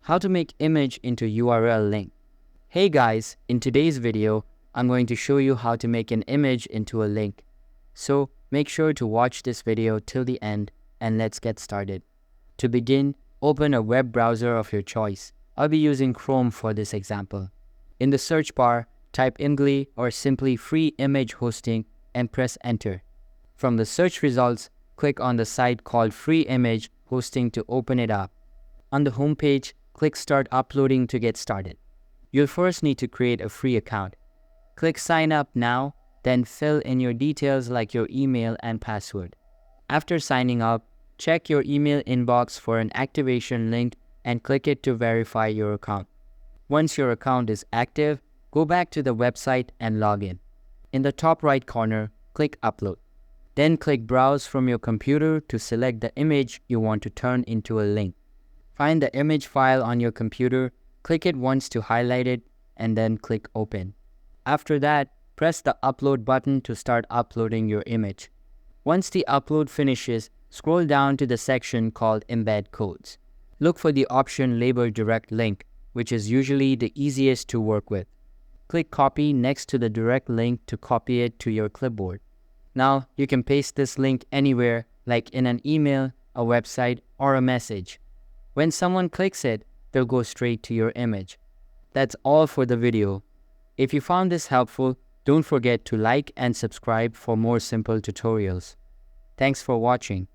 How to make image into URL link. Hey guys, in today's video, I'm going to show you how to make an image into a link. So make sure to watch this video till the end and let's get started. To begin, open a web browser of your choice. I'll be using Chrome for this example. In the search bar, type Imgly or simply free image hosting and press enter. From the search results, click on the site called free image hosting to open it up. On the home page, click start uploading to get started. You'll first need to create a free account. Click sign up now, then fill in your details like your email and password. After signing up, check your email inbox for an activation link and click it to verify your account. Once your account is active, go back to the website and log in. In the top right corner, click upload. Then click browse from your computer to select the image you want to turn into a link. Find the image file on your computer, click it once to highlight it, and then click open. After that, press the upload button to start uploading your image. Once the upload finishes, scroll down to the section called Embed Codes. Look for the option labeled Direct Link, which is usually the easiest to work with. Click Copy next to the direct link to copy it to your clipboard. Now, you can paste this link anywhere, like in an email, a website, or a message. When someone clicks it, they'll go straight to your image. That's all for the video. If you found this helpful, don't forget to like and subscribe for more simple tutorials. Thanks for watching.